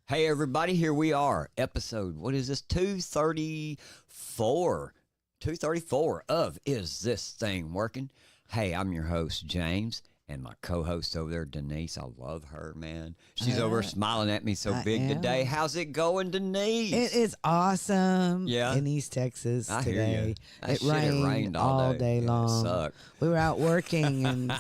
Hey everybody, here we are. Episode, what is this? 234. 234 of Is This Thing Working? Hey, I'm your host, James, and my co-host over there, Denise. I love her, man. She's over smiling at me so big today. How's it going, Denise? It is awesome. Yeah. In East Texas I today. hear you. It rained all day long. It sucked. We were out working and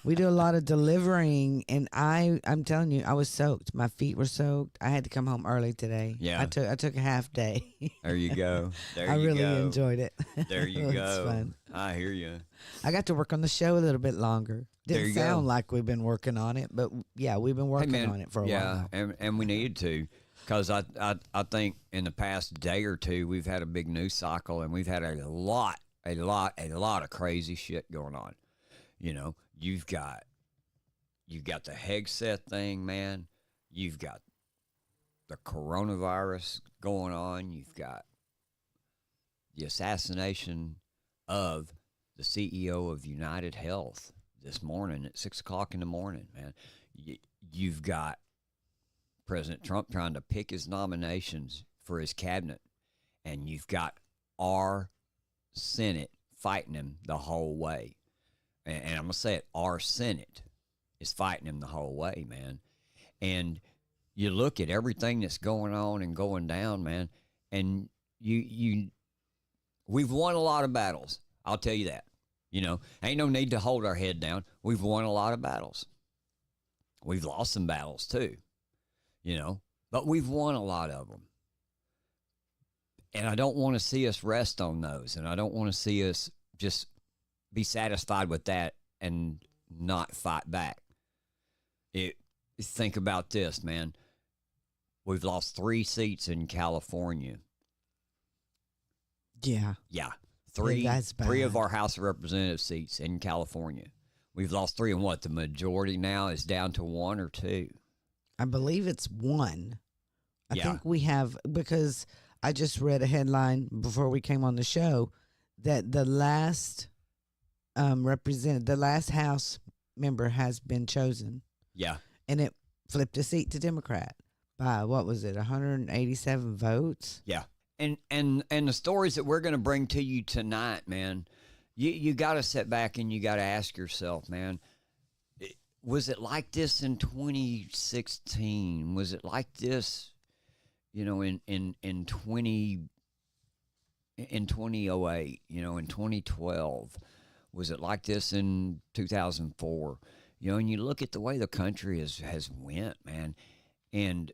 we do a lot of delivering, and I'm telling you, I was soaked. My feet were soaked. I had to come home early today. Yeah. I took a half day. There you go. There I you really go. enjoyed it. There you It go. was fun. I hear you. I got to work on the show a little bit longer. There Didn't you sound go. like we've been working on it, but yeah, we've been working Hey, man, on it for a yeah, while. and we needed to, because I think in the past day or two we've had a big news cycle, and we've had a lot of crazy shit going on. You know, you've got the Hegseth thing, man. You've got the coronavirus going on. You've got the assassination of the CEO of United Health this morning at 6 o'clock in the morning, man. You've got President Trump trying to pick his nominations for his cabinet, and you've got our Senate fighting him the whole way. And I'm going to say it, our Senate is fighting him the whole way, man. And you look at everything that's going on and going down, man, and we've won a lot of battles. I'll tell you that. You know, ain't no need to hold our head down. We've won a lot of battles. We've lost some battles too, you know, but we've won a lot of them. And I don't want to see us rest on those. And I don't want to see us just be satisfied with that and not fight back. Think about this, man. We've lost 3 seats in California. Yeah. Yeah. Three that's bad. of our House of Representatives seats in California. We've lost 3, and what, the majority now is down to 1 or 2? I believe it's 1. I Yeah. think we have, because I just read a headline before we came on the show that the last the last House member has been chosen, Yeah. and it flipped a seat to Democrat by, what was it, 187 votes? Yeah. And the stories that we're going to bring to you tonight, man, you got to sit back and you got to ask yourself, man, was it like this in 2016? Was it like this, you know, in 2008, you know, in 2012? Was it like this in 2004? You know, and you look at the way the country has went, man. And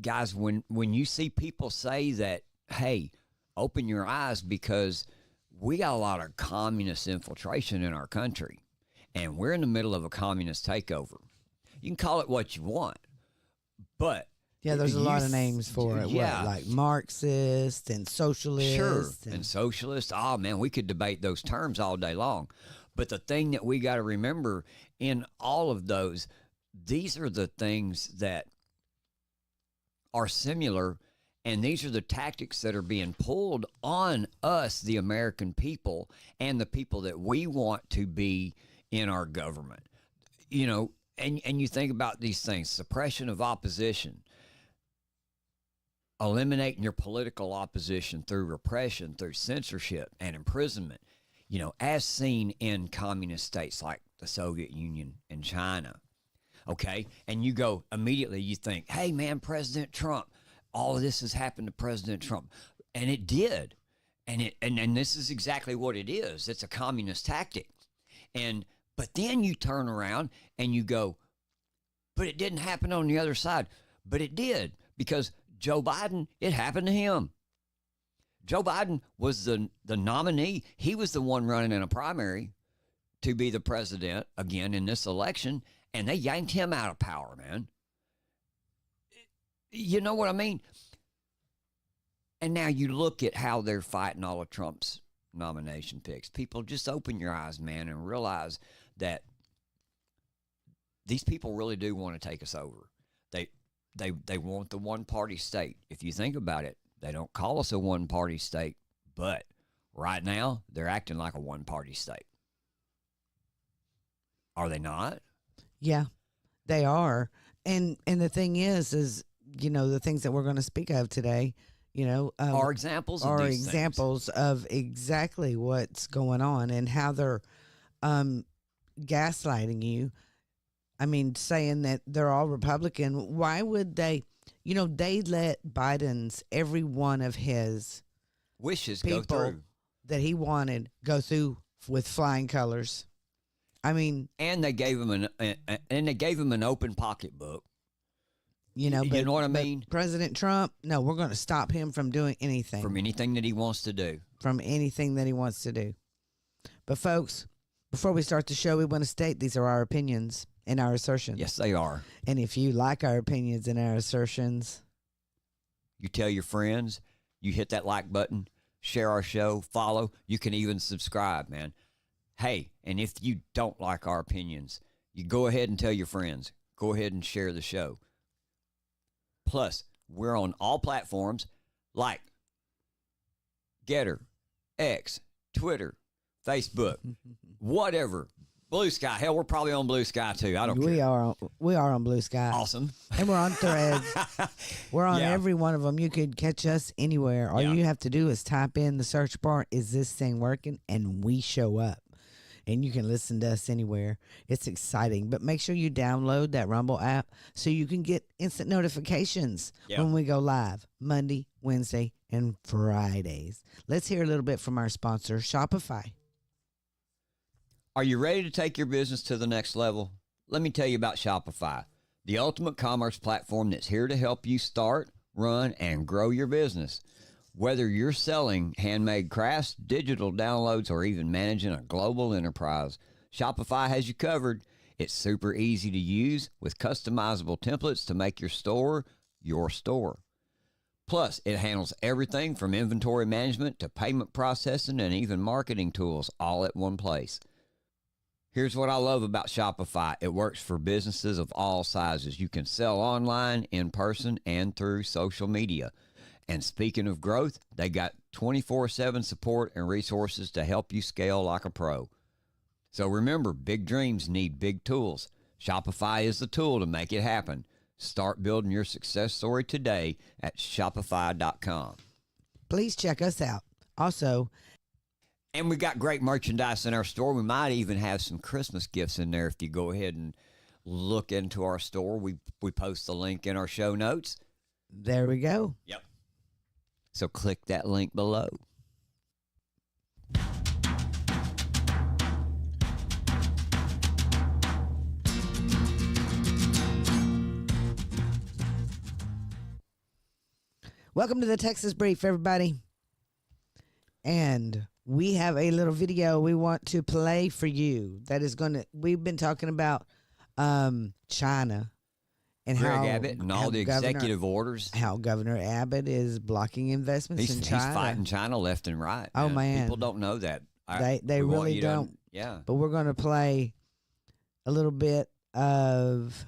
guys, when you see people say that, hey, open your eyes, because we got a lot of communist infiltration in our country, and we're in the middle of a communist takeover. You can call it what you want, but Yeah, there's a lot of names for it. Yeah. What, like Marxist and socialist. Sure, and socialist. Oh, man, we could debate those terms all day long. But the thing that we got to remember in all of those, these are the things that are similar, and these are the tactics that are being pulled on us, the American people, and the people that we want to be in our government. You know, and you think about these things: suppression of opposition, eliminating your political opposition through repression, through censorship and imprisonment, you know, as seen in communist states like the Soviet Union and China. Okay, and you go immediately, you think, hey, man, President Trump, all of this has happened to President Trump. And it did. And this is exactly what it is. It's a communist tactic. But then you turn around and you go, but it didn't happen on the other side. But it did, because Joe Biden, it happened to him. Joe Biden was the nominee. He was the one running in a primary to be the president again in this election. And they yanked him out of power, man. You know what I mean? And now you look at how they're fighting all of Trump's nomination picks. People, just open your eyes, man, and realize that these people really do want to take us over. They want the one-party state. If you think about it, they don't call us a one-party state, but right now they're acting like a one-party state. Are they not? Yeah, they are. And the thing is the things that we're going to speak of today, Are examples of are these examples of exactly what's going on and how they're gaslighting you. I mean, saying that they're all Republican. Why would they? They let Biden's, every one of his wishes people go through. that he wanted go through with flying colors. I mean, And they gave him an open pocketbook. you know what I mean? President Trump, no, we're going to stop him from doing anything. From anything that he wants to do. From anything that he wants to do. But folks, before we start the show, we want to state these are our opinions and our assertions. Yes, they are. And if you like our opinions and our assertions, you tell your friends, you hit that like button, share our show, follow. You can even subscribe, man. Hey, and if you don't like our opinions, you go ahead and tell your friends. Go ahead and share the show. Plus, we're on all platforms like Getter, X, Twitter, Facebook, whatever. Blue Sky. Hell, we're probably on Blue Sky too. I don't care. We are on Blue Sky. Awesome. And we're on Threads. We're on every one of them. You could catch us anywhere. All you have to do is type in the search bar, is this thing working? And we show up. And you can listen to us anywhere. It's exciting. But make sure you download that Rumble app so you can get instant notifications when we go live Monday, Wednesday, and Fridays. Let's hear a little bit from our sponsor, Shopify. Are you ready to take your business to the next level? Let me tell you about Shopify, the ultimate commerce platform that's here to help you start, run, and grow your business. Whether you're selling handmade crafts, digital downloads, or even managing a global enterprise, Shopify has you covered. It's super easy to use with customizable templates to make your store your store. Plus, it handles everything from inventory management to payment processing and even marketing tools all at one place. Here's what I love about Shopify. It works for businesses of all sizes. You can sell online, in person, and through social media. And speaking of growth, they got 24/7 support and resources to help you scale like a pro. So remember, big dreams need big tools. Shopify is the tool to make it happen. Start building your success story today at Shopify.com. Please check us out. Also, and we got great merchandise in our store. We might even have some Christmas gifts in there if you go ahead and look into our store. We post the link in our show notes. There we go. Yep. So click that link below. Welcome to the Texas Brief, everybody. And we have a little video we want to play for you that is going to, we've been talking about China and Greg how Abbott and all the executive orders. How Governor Abbott is blocking investments in China. He's fighting China left and right. Oh, man. People don't know that. They really don't. Yeah. But we're going to play a little bit of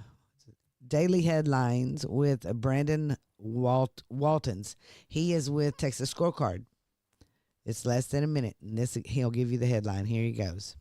daily headlines with Brandon Waltons. He is with Texas Scorecard. It's less than a minute, and he'll give you the headline. Here he goes.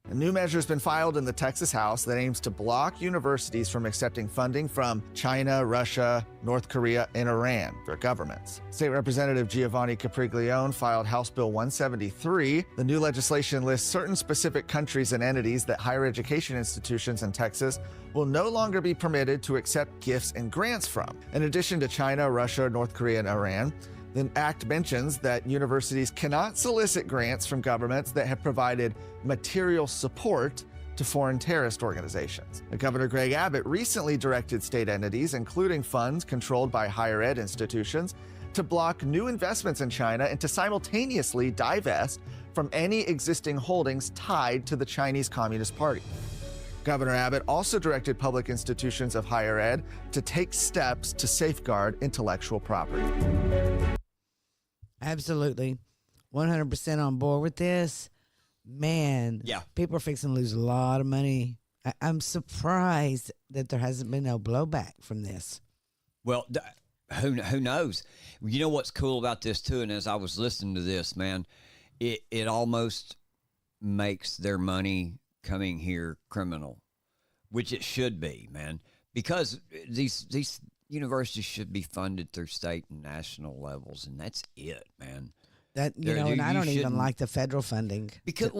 A new measure has been filed in the Texas House that aims to block universities from accepting funding from China, Russia, North Korea, and Iran, their governments. State Representative Giovanni Capriglione filed House Bill 173. The new legislation lists certain specific countries and entities that higher education institutions in Texas will no longer be permitted to accept gifts and grants from. In addition to China, Russia, North Korea, and Iran, the act mentions that universities cannot solicit grants from governments that have provided material support to foreign terrorist organizations. Governor Greg Abbott recently directed state entities, including funds controlled by higher ed institutions, to block new investments in China and to simultaneously divest from any existing holdings tied to the Chinese Communist Party. Governor Abbott also directed public institutions of higher ed to take steps to safeguard intellectual property. Absolutely. 100% on board with this. Man, people are fixing to lose a lot of money. I'm surprised that there hasn't been no blowback from this. Well, who knows? You know what's cool about this, too, and as I was listening to this, man, it almost makes their money coming here criminal, which it should be, man, because these universities should be funded through state and national levels, and that's it, man. That and I don't even like the federal funding because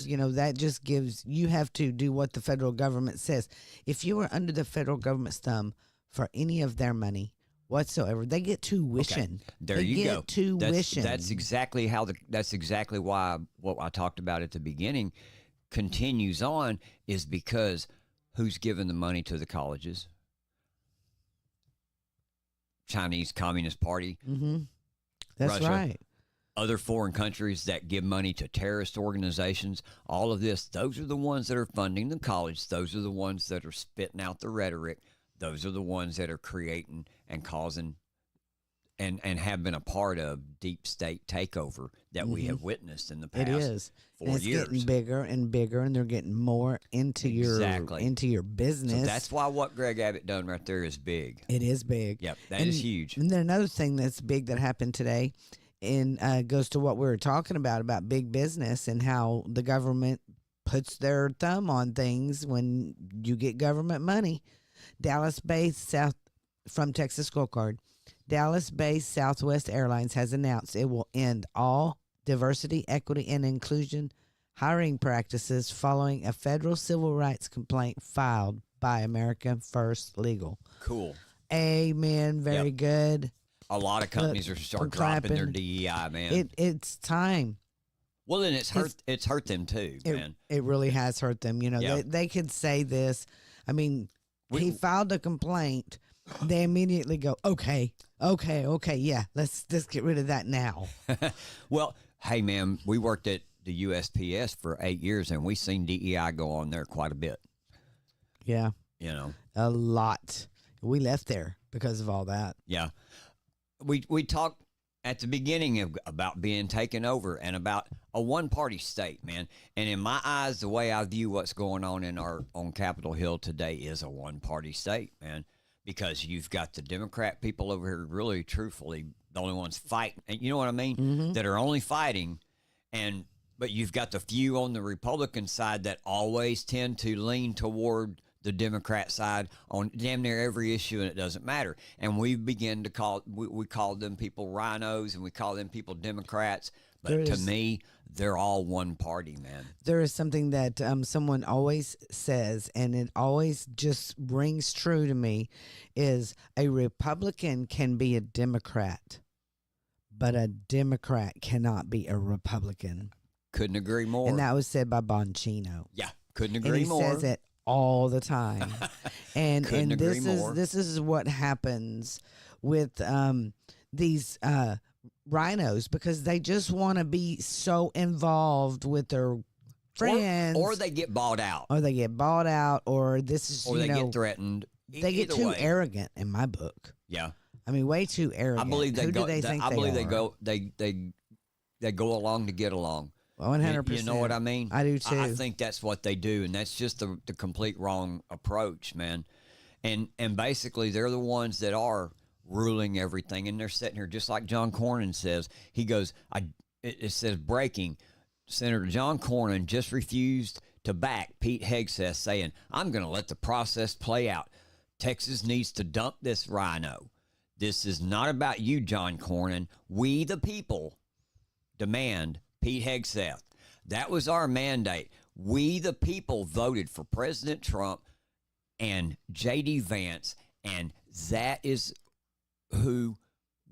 that just gives you have to do what the federal government says. If you are under the federal government's thumb for any of their money whatsoever, they get tuition. Okay. There they you get go. Tuition. That's exactly how that's exactly why what I talked about at the beginning continues on is because who's giving the money to the colleges? Chinese Communist Party. Mm-hmm. That's Russia, right. Other foreign countries that give money to terrorist organizations, all of this, those are the ones that are funding the college. Those are the ones that are spitting out the rhetoric. Those are the ones that are creating and causing and have been a part of deep state takeover that we have witnessed in the past. It is. 4 years. It's getting bigger and bigger, and they're getting more into your business. So that's why what Greg Abbott done right there is big. It is big. Yep, that is huge. And then another thing that's big that happened today, and goes to what we were talking about big business and how the government puts their thumb on things when you get government money. Dallas-based from Texas Scorecard, Dallas-based Southwest Airlines has announced it will end all diversity, equity, and inclusion hiring practices following a federal civil rights complaint filed by America First Legal. Cool. Amen. Very good. A lot of companies are start dropping their DEI, man. It's time. Well, then it's hurt them too, man. It really has hurt them. They could say this. I mean, he filed a complaint. They immediately go, okay, yeah, let's get rid of that now. Well, hey, man, we worked at the USPS for 8 years, and we seen DEI go on there quite a bit. Yeah. A lot. We left there because of all that. Yeah. We talked at the beginning about being taken over and about a one-party state, man. And in my eyes, the way I view what's going on on Capitol Hill today is a one-party state, man. Because you've got the Democrat people over here, really, truthfully, the only ones fighting. And you know what I mean? Mm-hmm. That are only fighting, but you've got the few on the Republican side that always tend to lean toward the Democrat side on damn near every issue, and it doesn't matter. And we begin to we call them people rhinos, and we call them people Democrats. But to me, they're all one party, man. There is something that someone always says, and it always just rings true to me, is a Republican can be a Democrat, but a Democrat cannot be a Republican. Couldn't agree more. And that was said by Boncino. Yeah, couldn't agree more. And he says it all the time. and this is what happens with these rhinos, because they just want to be so involved with their friends, or they get bought out, or they get threatened. They get too arrogant in my book. Yeah, I mean, way too arrogant. I believe they go. I believe they go along to get along. 100%. You know what I mean? I do too. I think that's what they do, and that's just the complete wrong approach, man. And basically, they're the ones that are ruling everything, and they're sitting here just like John Cornyn says. He goes, it says breaking. Senator John Cornyn just refused to back Pete Hegseth, saying, "I'm going to let the process play out. Texas needs to dump this rhino. This is not about you, John Cornyn. We, the people, demand Pete Hegseth." That was our mandate. We, the people, voted for President Trump and J.D. Vance, and that is who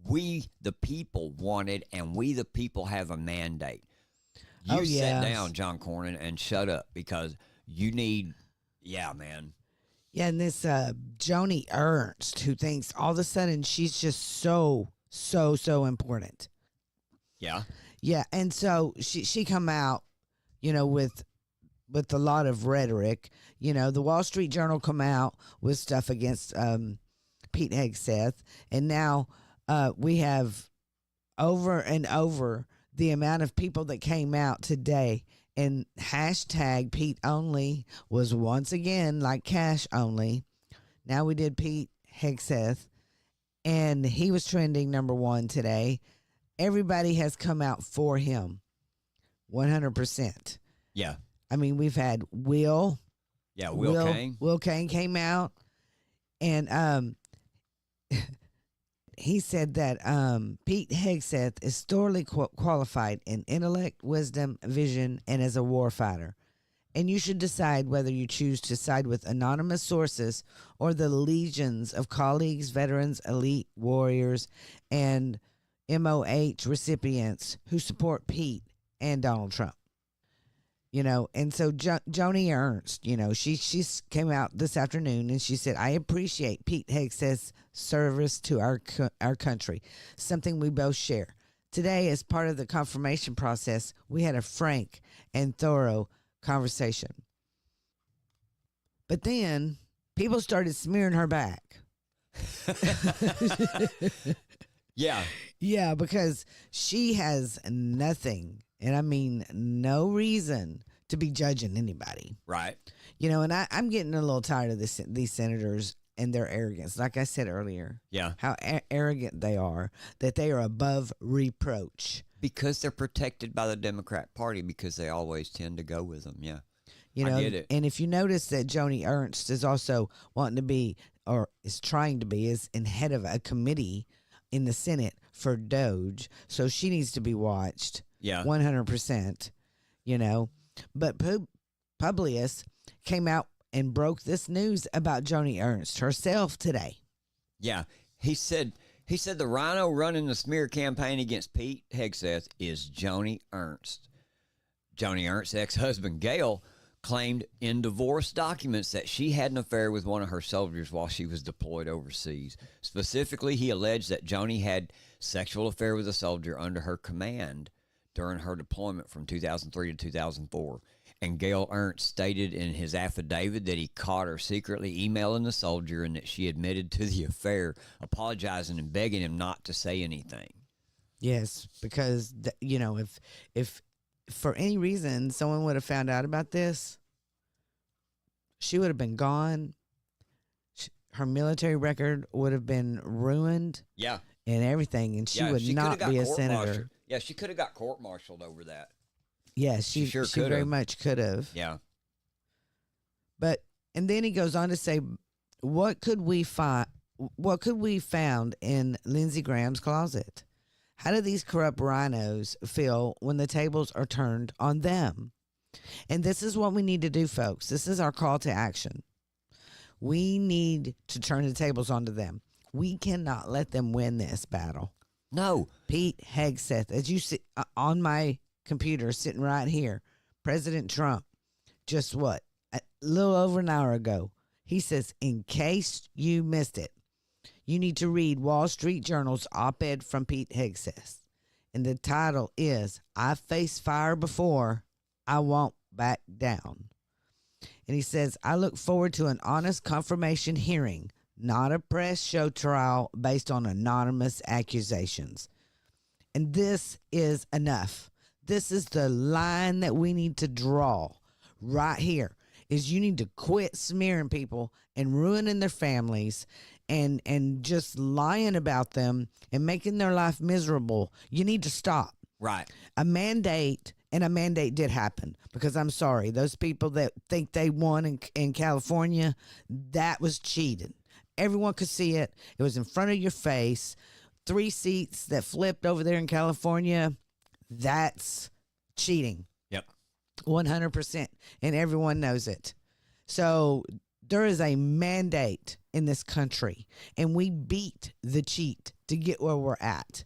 we, the people, wanted, and we, the people, have a mandate. You sit down, John Cornyn, and shut up, because you need, man. Yeah, and this Joni Ernst, who thinks all of a sudden she's just so important. Yeah. Yeah, and so she come out, with a lot of rhetoric. The Wall Street Journal come out with stuff against Pete Hegseth, and now we have over and over the amount of people that came out today, and hashtag Pete only was once again like cash only. Now we did Pete Hegseth, and he was trending #1 today. Everybody has come out for him 100%. Yeah. I mean, we've had Will. Yeah, Will Kane. Will Kane came out, and he said that Pete Hegseth is thoroughly qualified in intellect, wisdom, vision, and as a war fighter. And you should decide whether you choose to side with anonymous sources or the legions of colleagues, veterans, elite warriors, and MOH recipients who support Pete and Donald Trump. And so Joni Ernst, she came out this afternoon and she said, I appreciate Pete Hegseth's service to our country, something we both share. Today, as part of the confirmation process, we had a frank and thorough conversation. But then people started smearing her back. Yeah. Yeah, because she has nothing, and I mean no reason to be judging anybody. Right. And I'm getting a little tired of these senators and their arrogance. Like I said earlier. Yeah. How arrogant they are, that they are above reproach. Because they're protected by the Democrat Party, because they always tend to go with them. Yeah. I get it. And if you notice that Joni Ernst is also wanting to be, or is trying to be, is in head of a committee in the Senate for Doge, so she needs to be watched. Yeah. 100%. But Publius came out and broke this news about Joni Ernst herself today. Yeah. He said the rhino running the smear campaign against Pete Hegseth is Joni Ernst. Joni Ernst's ex-husband, Gail, claimed in divorce documents that she had an affair with one of her soldiers while she was deployed overseas. Specifically, he alleged that Joni had sexual affair with a soldier under her command during her deployment from 2003 to 2004. And Gail Ernst stated in his affidavit that he caught her secretly emailing the soldier and that she admitted to the affair, apologizing and begging him not to say anything. Yes, because, if for any reason someone would have found out about this, she would have been gone. Her military record would have been ruined. Yeah. And everything, and she would not be a senator. Yeah, she could have got court-martialed over that. Yeah, she very much could have. Yeah. And then he goes on to say, what could we found in Lindsey Graham's closet? How do these corrupt rhinos feel when the tables are turned on them? And this is what we need to do, folks. This is our call to action. We need to turn the tables onto them. We cannot let them win this battle. No. Pete Hegseth, as you see on my computer sitting right here, President Trump, just a little over an hour ago, he says, in case you missed it, you need to read Wall Street Journal's op-ed from Pete Hegseth. And the title is, I faced fire before, I won't back down. And he says, I look forward to an honest confirmation hearing, not a press show trial based on anonymous accusations. And this is enough. This is the line that we need to draw right here, is you need to quit smearing people and ruining their families and just lying about them and making their life miserable. You need to stop. Right. A mandate did happen, because I'm sorry, those people that think they won in California, that was cheating. Everyone could see it. It was in front of your face. 3 seats that flipped over there in California, that's cheating. Yep. 100%. And everyone knows it. So there is a mandate in this country, and we beat the cheat to get where we're at.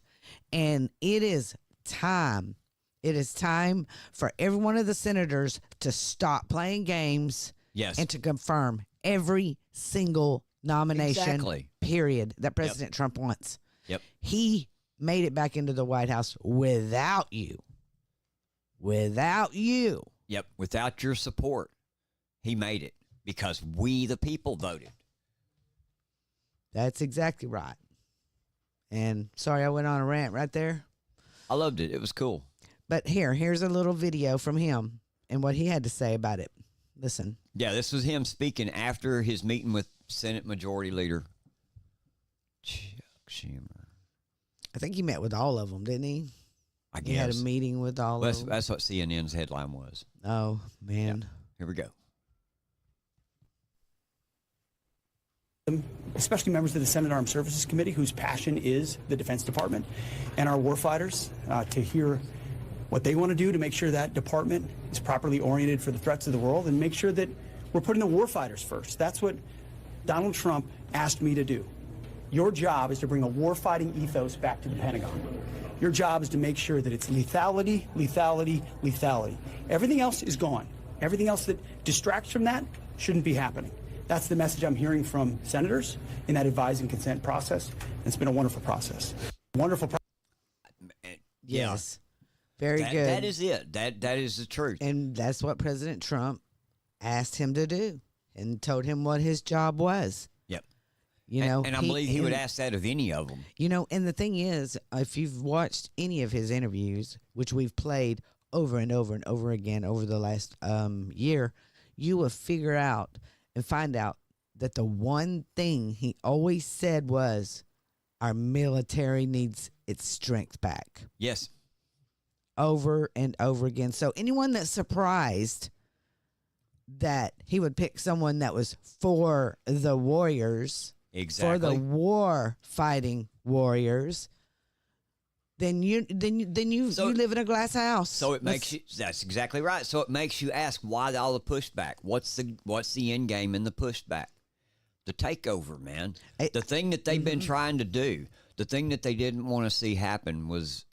And it is time. It is time for every one of the senators to stop playing games. Yes. And to confirm every single nomination, period, that President Trump wants. Yep. He made it back into the White House without you. Without you. Yep. Without your support, he made it because we, the people, voted. That's exactly right. And sorry I went on a rant right there. I loved it. It was cool. But here's a little video from him and what he had to say about it. Listen. Yeah, this was him speaking after his meeting with Senate Majority Leader Chuck Schumer. I think he met with all of them, didn't he? I guess. He had a meeting with all of them. That's what CNN's headline was. Oh, man. Yeah. Here we go. especially members of the Senate Armed Services Committee, whose passion is the Defense Department, and our warfighters to hear what they want to do to make sure that department is properly oriented for the threats of the world and make sure that we're putting the warfighters first. That's what Donald Trump asked me to do. Your job is to bring a warfighting ethos back to the Pentagon. Your job is to make sure that it's lethality, lethality, lethality. Everything else is gone. Everything else that distracts from that shouldn't be happening. That's the message I'm hearing from senators in that advise and consent process. It's been a wonderful process. Wonderful process. Yes. Very good. That is it. That is the truth. And that's what President Trump asked him to do and told him what his job was. Yep. You know, and I believe he would ask that of any of them. You know, and the thing is, if you've watched any of his interviews, which we've played over and over and over again over the last year, you will figure out and find out that the one thing he always said was, our military needs its strength back. Yes. Over and over again. So anyone that's surprised that he would pick someone that was for the warriors, exactly, for the war fighting warriors, then you live in a glass house. So it makes you. That's exactly right. So it makes you ask, why all the pushback? What's the end game in the pushback? The takeover, man. The thing that they've been trying to do, the thing that they didn't want to see happen was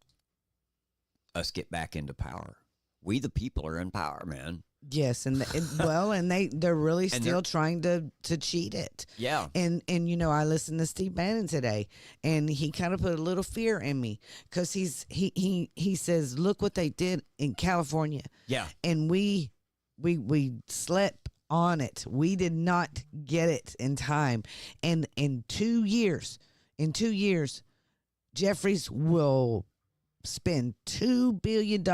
us get back into power. We the people are in power, man. Yes, and they're really still trying to cheat it. Yeah. And you know, I listened to Steve Bannon today, and he kind of put a little fear in me because he says, look what they did in California. Yeah. And we slept on it. We did not get it in time. And in 2 years, Jeffries will spend $2 billion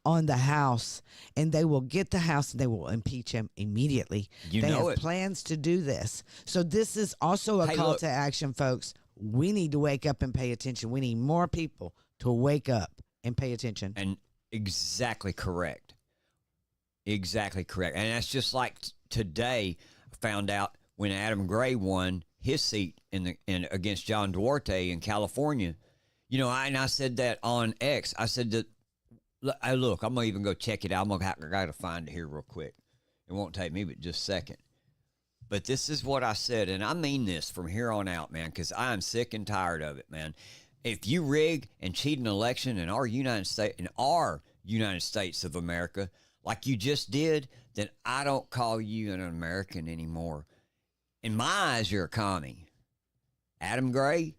on the House, and they will get the House and they will impeach him immediately. They have plans to do this. So this is also a call to action, folks. We need to wake up and pay attention. We need more people to wake up and pay attention. And exactly correct. Exactly correct. And that's just like today, I found out when Adam Gray won his seat in against John Duarte in California. You know, I said that on X. I said that, look, I'm going to even go check it out. I got to find it here real quick. It won't take me but just a second. But this is what I said, and I mean this from here on out, man, because I am sick and tired of it, man. If you rig and cheat an election in our United States of America, like you just did, then I don't call you an American anymore. In my eyes, you're a commie. Adam Gray,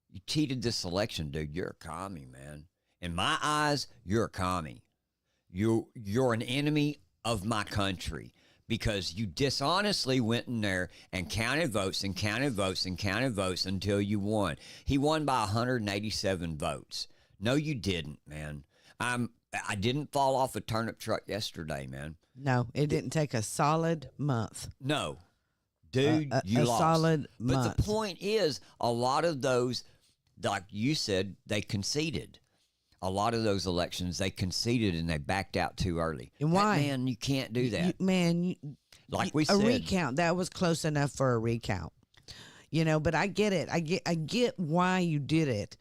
you cheated this election, dude. You're a commie, man. In my eyes, you're a commie. You're an enemy of my country because you dishonestly went in there and counted votes and counted votes and counted votes until you won. He won by 187 votes. No, you didn't, man. I didn't fall off a turnip truck yesterday, man. No, it didn't take a solid month. No. Dude, you lost. Solid month. But the point is, a lot of those, like you said, they conceded. A lot of those elections, they conceded and they backed out too early. And why? Man, you can't do that. Like we said. A recount, that was close enough for a recount. You know, but I get it. I get why you did it.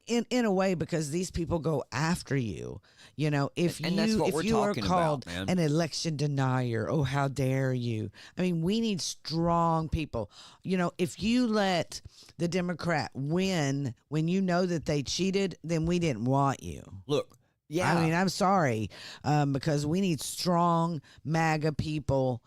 In a way, because these people go after you. You know, if you are called an election denier, oh, how dare you? I mean, we need strong people. You know, if you let the Democrat win when you know that they cheated, then we didn't want you. Look, yeah. I mean, I'm sorry, because we need strong MAGA people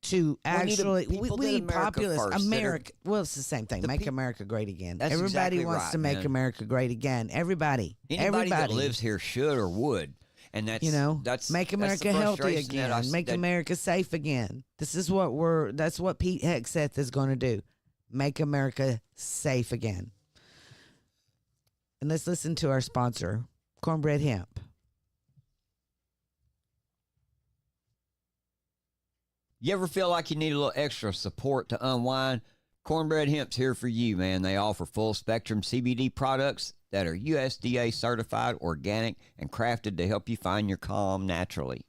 to actually we need populists. America. Well, it's the same thing. Make America great again. Everybody exactly wants right, to make man. America great again. Everybody that lives here should or would, and that's make America healthy again. Make America safe again. This is what that's what Pete Hegseth is going to do. Make America safe again. And let's listen to our sponsor, Cornbread Hemp. You ever feel like you need a little extra support to unwind? Cornbread Hemp's here for you, man. They offer full-spectrum CBD products that are USDA certified, organic, and crafted to help you find your calm naturally.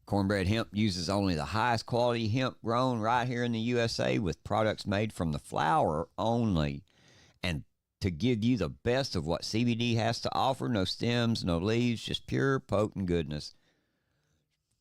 Cornbread Hemp uses only the highest quality hemp grown right here in the USA with products made from the flower only. And to give you the best of what CBD has to offer, no stems, no leaves, just pure potent goodness.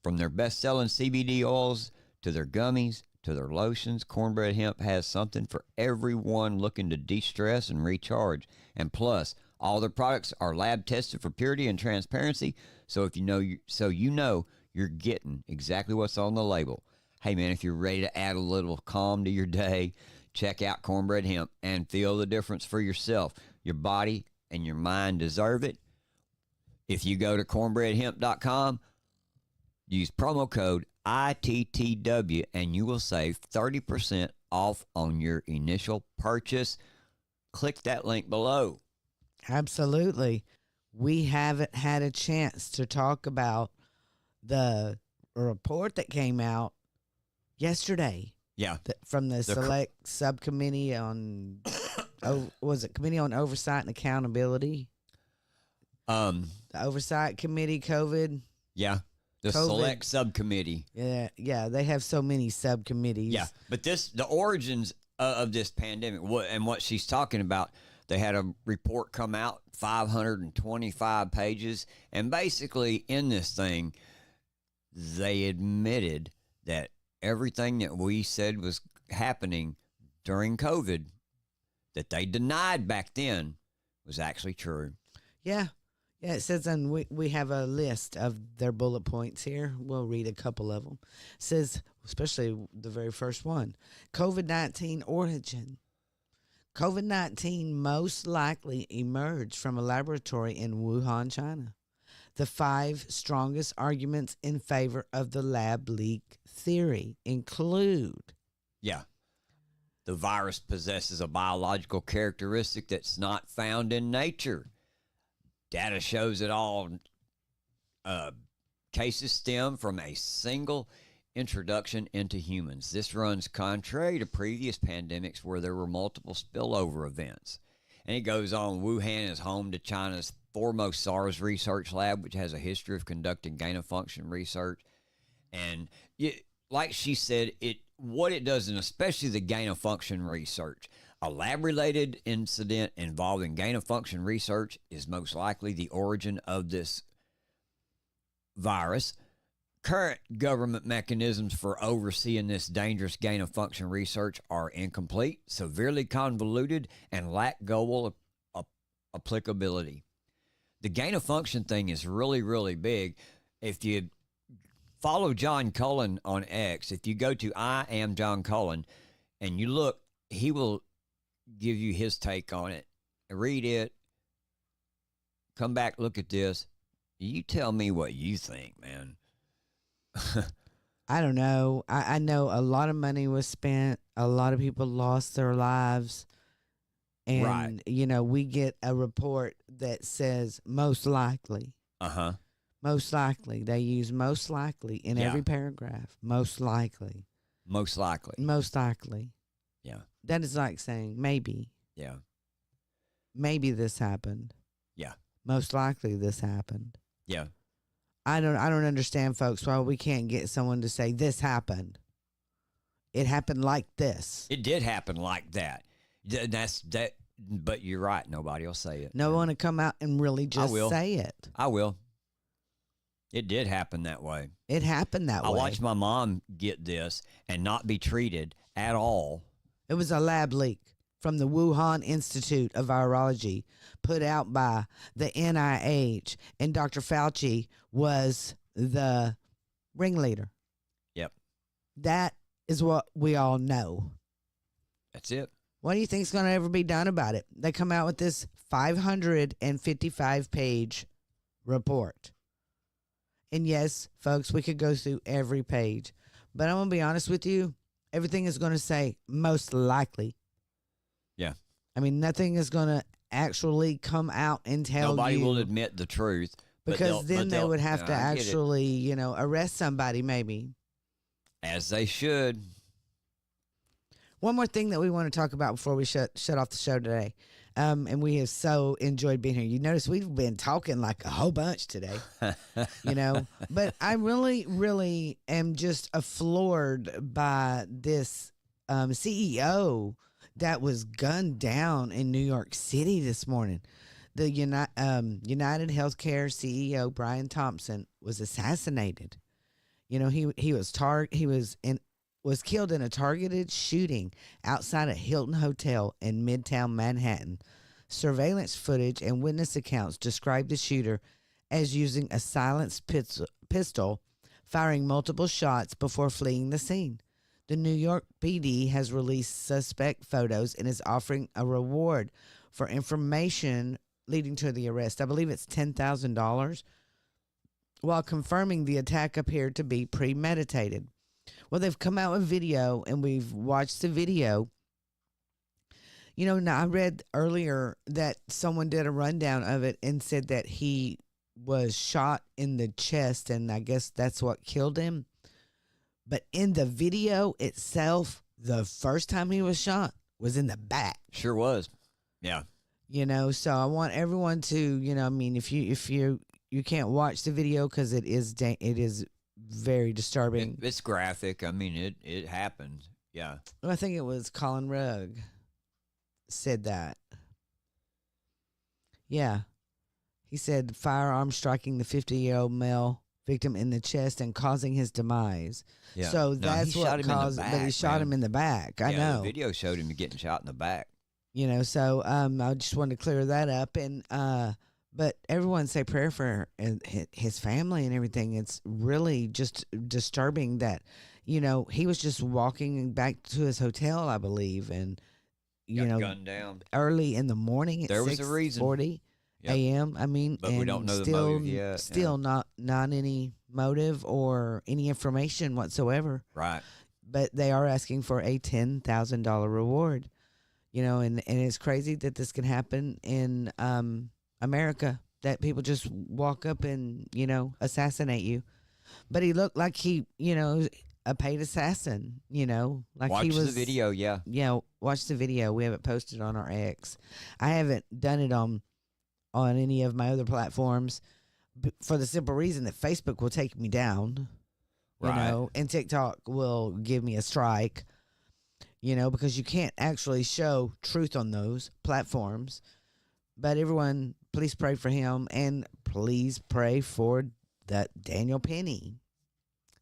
From their best-selling CBD oils to their gummies to their lotions, Cornbread Hemp has something for everyone looking to de-stress and recharge. And plus, all their products are lab-tested for purity and transparency, so if you know you're getting exactly what's on the label. Hey, man, if you're ready to add a little calm to your day, check out Cornbread Hemp and feel the difference for yourself. Your body and your mind deserve it. If you go to cornbreadhemp.com, use promo code ITTW, and you will save 30% off on your initial purchase. Click that link below. Absolutely. We haven't had a chance to talk about the report that came out yesterday. Yeah. From the select subcommittee on, was it Committee on Oversight and Accountability? The Oversight Committee, COVID. Yeah. The COVID. select subcommittee. Yeah, they have so many subcommittees. Yeah, but the origins of this pandemic and what she's talking about, they had a report come out, 525 pages, and basically in this thing, they admitted that everything that we said was happening during COVID that they denied back then was actually true. Yeah. Yeah, it says, and we have a list of their bullet points here. We'll read a couple of them. It says, especially the very first one, COVID-19 origin. COVID-19 most likely emerged from a laboratory in Wuhan, China. The 5 strongest arguments in favor of the lab leak theory include. Yeah. The virus possesses a biological characteristic that's not found in nature. Data shows that all cases stem from a single introduction into humans. This runs contrary to previous pandemics where there were multiple spillover events. And it goes on, Wuhan is home to China's foremost SARS research lab, which has a history of conducting gain-of-function research. And like she said, what it does, and especially the gain-of-function research, a lab-related incident involving gain-of-function research is most likely the origin of this virus. Current government mechanisms for overseeing this dangerous gain-of-function research are incomplete, severely convoluted, and lack global applicability. The gain-of-function thing is really, really big. If you follow John Cullen on X, if you go to I Am John Cullen and you look, he will give you his take on it. Read it. Come back, look at this. You tell me what you think, man. I don't know. I know a lot of money was spent. A lot of people lost their lives. And, Right. We get a report that says most likely. Uh-huh. Most likely. They use most likely in Yeah. every paragraph. Most likely. Most likely. Most likely. Yeah. That is like saying maybe. Yeah. Maybe this happened. Yeah. Most likely this happened. Yeah. I don't understand, folks, why we can't get someone to say this happened. It happened like this. It did happen like that. That's that. But you're right. Nobody will say it. No one to come out and really just will. say it. I will. It did happen that way. It happened that I way. watched my mom get this and not be treated at all. It was a lab leak from the Wuhan Institute of Virology put out by the NIH, and Dr. Fauci was the ringleader. Yep. That is what we all know. That's it. What do you think is going to ever be done about it? They come out with this 555-page report. And yes, folks, we could go through every page. But I'm going to be honest with you. Everything is going to say most likely. Yeah. I mean, nothing is going to actually come out and tell Nobody you. will admit the truth. Because then they would have to I get it. actually, arrest somebody maybe. As they should. One more thing that we want to talk about before we shut off the show today. And we have so enjoyed being here. You notice we've been talking like a whole bunch today, but I really, really am just floored by this CEO that was gunned down in New York City this morning. The United Healthcare CEO Brian Thompson was assassinated. He was killed in a targeted shooting outside a Hilton Hotel in Midtown Manhattan. Surveillance footage and witness accounts describe the shooter as using a silenced pistol, firing multiple shots before fleeing the scene. The New York PD has released suspect photos and is offering a reward for information leading to the arrest. I believe it's $10,000, while confirming the attack appeared to be premeditated. Well, they've come out with video, and we've watched the video. Now I read earlier that someone did a rundown of it and said that he was shot in the chest, and I guess that's what killed him. But in the video itself, the first time he was shot was in the back. Sure was. Yeah. So I want everyone to, if you can't watch the video because it is very disturbing. It's graphic. I mean, it happened. Yeah. I think it was Colin Rugg said that. Yeah. He said firearm striking the 50-year-old male victim in the chest and causing his demise. Yeah. So that's what caused, but he shot him in the back. I know. The video showed him getting shot in the back. So I just wanted to clear that up. And but everyone say prayer for his family and everything. It's really just disturbing that, he was just walking back to his hotel, I believe, and got gunned down early in the morning at there was a reason. 6:40 a.m. I mean, but and we don't know still, the motive yet. Still not any motive or any information whatsoever. Right. But they are asking for a $10,000 reward. And it's crazy that this can happen in America, that people just walk up and, assassinate you. But he looked like he, a paid assassin, like watch he was. The video, yeah. Yeah, watch the video. We have it posted on our X. I haven't done it on any of my other platforms for the simple reason that Facebook will take me down, right. And TikTok will give me a strike. Because you can't actually show truth on those platforms. But everyone, please pray for him, and please pray for that Daniel Penny.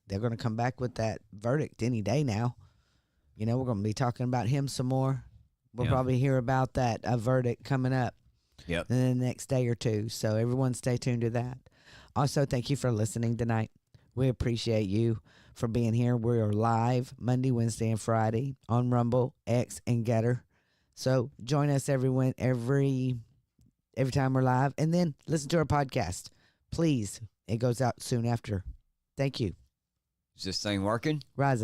They're going to come back with that verdict any day now. We're going to be talking about him some more. We'll probably hear about that verdict coming up in the next day or two. So everyone stay tuned to that. Also, thank you for listening tonight. We appreciate you for being here. We are live Monday, Wednesday, and Friday on Rumble, X, and Getter. So join us every time we're live, and then listen to our podcast. Please, it goes out soon after. Thank you. Is this thing working? Rise up.